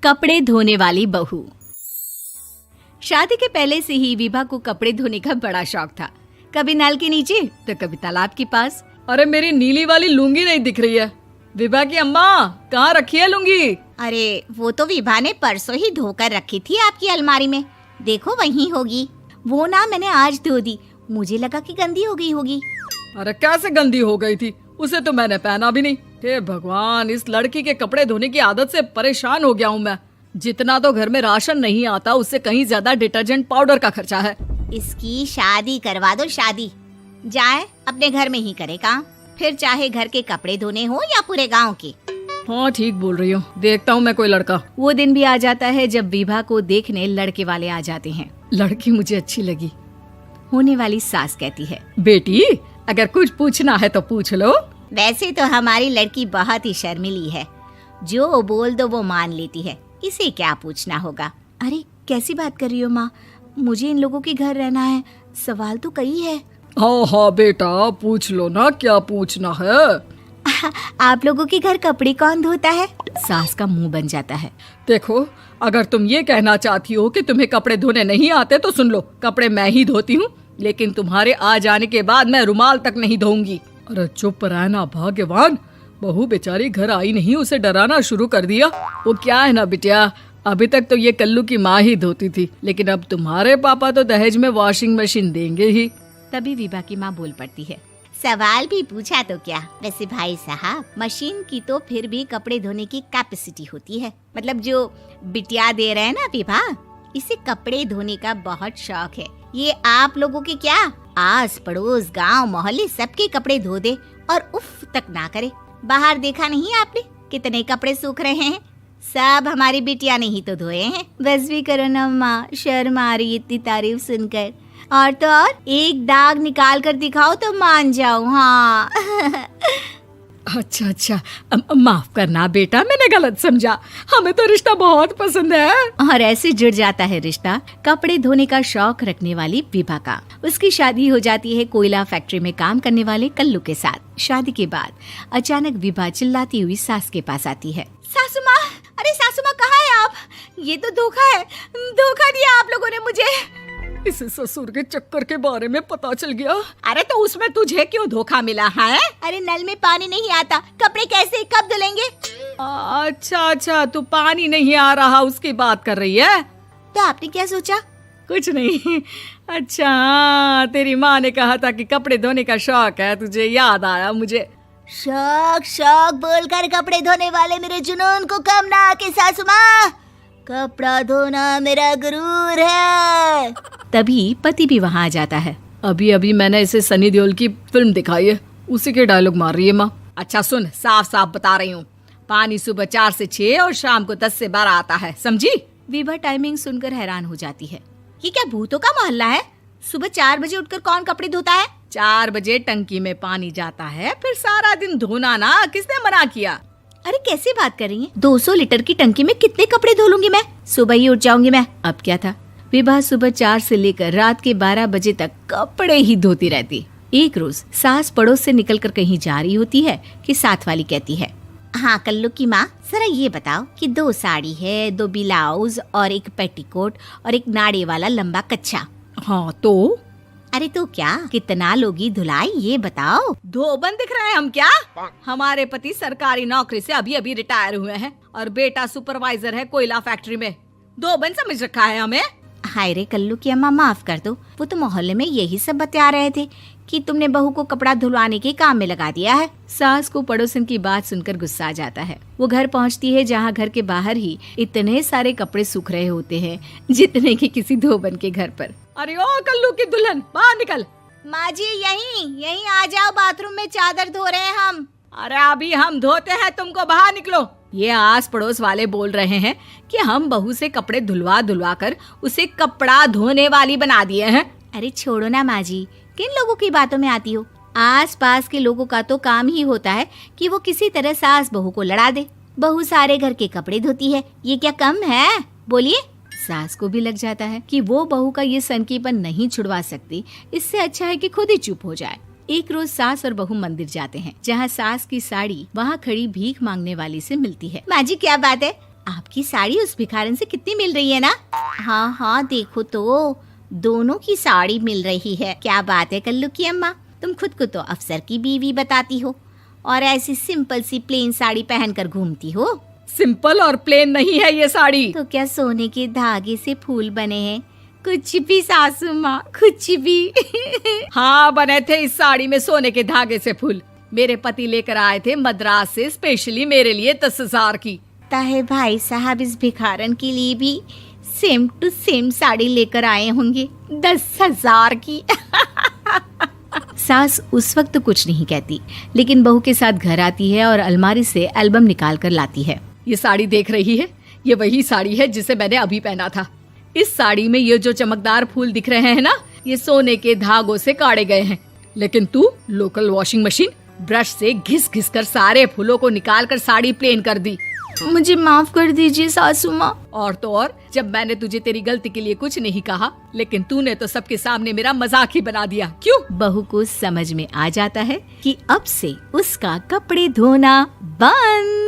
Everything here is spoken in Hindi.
कपड़े धोने वाली बहू। शादी के पहले से ही विभा को कपड़े धोने का बड़ा शौक था। कभी नल के नीचे तो कभी तालाब के पास। अरे मेरी नीली वाली लुंगी नहीं दिख रही है। विभा की अम्मा, कहाँ रखी है लुंगी? अरे वो तो विभा ने परसों ही धोकर रखी थी आपकी अलमारी में, देखो वहीं होगी। वो ना मैंने आज धो दी, मुझे लगा कि गंदी हो गई होगी। अरे कैसे गंदी हो गई थी? उसे तो मैंने पहना भी नहीं। हे भगवान, इस लड़की के कपड़े धोने की आदत से परेशान हो गया हूँ मैं। जितना तो घर में राशन नहीं आता, उससे कहीं ज्यादा डिटर्जेंट पाउडर का खर्चा है। इसकी शादी करवा दो, शादी जाए अपने घर में ही करे काम, फिर चाहे घर के कपड़े धोने हो या पूरे गांव के। हाँ ठीक बोल रही हूँ, देखता हूँ मैं कोई लड़का। वो दिन भी आ जाता है जब विभा को देखने लड़के वाले आ जाते हैं। लड़की मुझे अच्छी लगी। होने वाली सास कहती है, बेटी अगर कुछ पूछना है तो पूछ लो। वैसे तो हमारी लड़की बहुत ही शर्मीली है, जो बोल दो वो मान लेती है, इसे क्या पूछना होगा। अरे कैसी बात कर रही हो माँ, मुझे इन लोगों के घर रहना है, सवाल तो कई है। हाँ हाँ बेटा, पूछ लो ना, क्या पूछना है। आप लोगों के घर कपड़े कौन धोता है? सास का मुंह बन जाता है। देखो, अगर तुम ये कहना चाहती हो कि तुम्हें कपड़े धोने नहीं आते तो सुन लो, कपड़े मैं ही धोती हूँ, लेकिन तुम्हारे आ जाने के बाद मैं रुमाल तक नहीं धोऊंगी। अरे चुप रहना भाग्यवान, बहू बेचारी घर आई नहीं, उसे डराना शुरू कर दिया। वो क्या है ना बिटिया, अभी तक तो ये कल्लू की माँ ही धोती थी, लेकिन अब तुम्हारे पापा तो दहेज में वॉशिंग मशीन देंगे ही। तभी विभा की माँ बोल पड़ती है, सवाल भी पूछा तो क्या। वैसे भाई साहब, मशीन की तो फिर भी कपड़े धोने की कैपेसिटी होती है। मतलब जो बिटिया दे रहे हैं ना विभा, इसे कपड़े धोने का बहुत शौक है। ये आप लोगों के क्या, आस पड़ोस गांव मोहल्ले सबके कपड़े धो दे और उफ तक ना करे। बाहर देखा नहीं आपने कितने कपड़े सूख रहे हैं? सब हमारी बिटिया ने ही तो धोए हैं। बस भी करो ना माँ, शर्म आ रही इतनी तारीफ सुनकर। और तो और एक दाग निकाल कर दिखाओ तो मान जाओ। हाँ अच्छा, माफ करना बेटा, मैंने गलत समझा। हमें तो रिश्ता बहुत पसंद है। और ऐसे जुड़ जाता है रिश्ता कपड़े धोने का शौक रखने वाली विभा का। उसकी शादी हो जाती है कोयला फैक्ट्री में काम करने वाले कल्लू के साथ। शादी के बाद अचानक विभा चिल्लाती हुई सास के पास आती है। सासू माँ, अरे सासू माँ कहाँ है आप? ये तो धोखा है, धोखा दिया आप लोगों ने मुझे। इसे ससुर के चक्कर के बारे में पता चल गया। अरे तो उसमें तुझे क्यों धोखा मिला है? अरे नल में पानी नहीं आता, कपड़े कैसे कब धुलेंगे? अच्छा, तू पानी नहीं आ रहा उसकी बात कर रही है। तो आपने क्या सोचा? कुछ नहीं। अच्छा, तेरी माँ ने कहा था कि कपड़े धोने का शौक है तुझे, याद आया मुझे। शौक बोलकर कपड़े धोने वाले मेरे जुनून को कम ना आके सासू माँ, कपड़ा धोना मेरा गुरूर है। तभी पति भी वहाँ आ जाता है। अभी मैंने इसे सनी देओल की फिल्म दिखाई है, उसी के डायलॉग मार रही है माँ। अच्छा सुन, साफ साफ बता रही हूँ, पानी सुबह 4 से 6 और शाम को 10 से 12 आता है, समझी? विभा टाइमिंग सुनकर हैरान हो जाती है। ये क्या भूतों का मोहल्ला है? सुबह 4 बजे उठकर कौन कपड़े धोता है? 4 बजे टंकी में पानी जाता है, फिर सारा दिन धोना ना, किसने मना किया? अरे कैसी बात कर रही हैं? 200 लीटर की टंकी में कितने कपड़े धो लूंगी मैं? सुबह ही उठ जाऊंगी मैं। अब क्या था, विभा सुबह 4 से लेकर रात के 12 बजे तक कपड़े ही धोती रहती। एक रोज सास पड़ोस से निकलकर कहीं जा रही होती है कि साथ वाली कहती है, हाँ कल्लू की माँ, जरा ये बताओ कि 2 साड़ी है, 2 ब्लाउज और एक पेटीकोट और एक नाड़े वाला लंबा कच्छा। हाँ तो? अरे तो क्या, कितना लोगी धुलाई ये बताओ। धोबन दिख रहे हैं हम क्या? हमारे पति सरकारी नौकरी से अभी रिटायर हुए हैं और बेटा सुपरवाइजर है कोयला फैक्ट्री में। धोबन समझ रखा है हमें? हाय रे कल्लू की अम्मा, माफ कर दो, वो तो मोहल्ले में यही सब बता रहे थे कि तुमने बहू को कपड़ा धुलवाने के काम में लगा दिया है। सास को पड़ोसन की बात सुनकर गुस्सा आ जाता है। वो घर पहुंचती है जहां घर के बाहर ही इतने सारे कपड़े सूख रहे होते हैं जितने कि किसी धोबन के घर पर। अरे ओ कल्लू की दुल्हन, बाहर निकल। माँ जी यहीं आ जाओ, बाथरूम में चादर धो रहे हैं हम। अरे अभी हम धोते हैं, तुमको बाहर निकलो। ये आस पड़ोस वाले बोल रहे हैं कि हम बहू से कपड़े धुलवा कर उसे कपड़ा धोने वाली बना दिए हैं। अरे छोड़ो ना माँ जी, किन लोगों की बातों में आती हो? आस पास के लोगों का तो काम ही होता है कि वो किसी तरह सास बहू को लड़ा दे। बहू सारे घर के कपड़े धोती है, ये क्या कम है? बोलिए। सास को भी लग जाता है कि वो बहू का ये सनकीपन नहीं छुड़वा सकती, इससे अच्छा है कि खुद ही चुप हो जाए। एक रोज सास और बहू मंदिर जाते हैं, जहाँ सास की साड़ी वहाँ खड़ी भीख मांगने वाली से मिलती है। माँ जी क्या बात है, आपकी साड़ी उस भिखारन से कितनी मिल रही है ना? हाँ हाँ, देखो तो दोनों की साड़ी मिल रही है। क्या बात है कल्लू की अम्मा, तुम खुद को तो अफसर की बीवी बताती हो और ऐसी सिंपल सी प्लेन साड़ी पहनकर घूमती हो। सिंपल और प्लेन नहीं है ये साड़ी। तो क्या सोने के धागे से फूल बने हैं? कुछ भी सासू माँ, कुछ भी। हाँ, बने थे इस साड़ी में सोने के धागे से फूल। मेरे पति लेकर आए थे मद्रास से स्पेशली मेरे लिए 10,000 की। ताहे भाई साहब इस भिखारन के लिए भी सेम टू सेम साड़ी लेकर आए होंगे 10,000 की। सास उस वक्त तो कुछ नहीं कहती, लेकिन बहू के साथ घर आती है और अलमारी से एल्बम निकाल कर लाती है। ये साड़ी देख रही है, ये वही साड़ी है जिसे मैंने अभी पहना था। इस साड़ी में ये जो चमकदार फूल दिख रहे हैं ना, ये सोने के धागों से काढ़े गए हैं। लेकिन तू लोकल वॉशिंग मशीन ब्रश से घिस घिस कर सारे फूलों को निकाल कर साड़ी प्लेन कर दी। मुझे माफ कर दीजिए सासू माँ। और तो और, जब मैंने तुझे तेरी गलती के लिए कुछ नहीं कहा, लेकिन तूने तो सबके सामने मेरा मजाक ही बना दिया। क्यों? बहू को समझ में आ जाता है कि अब से उसका कपड़े धोना बंद।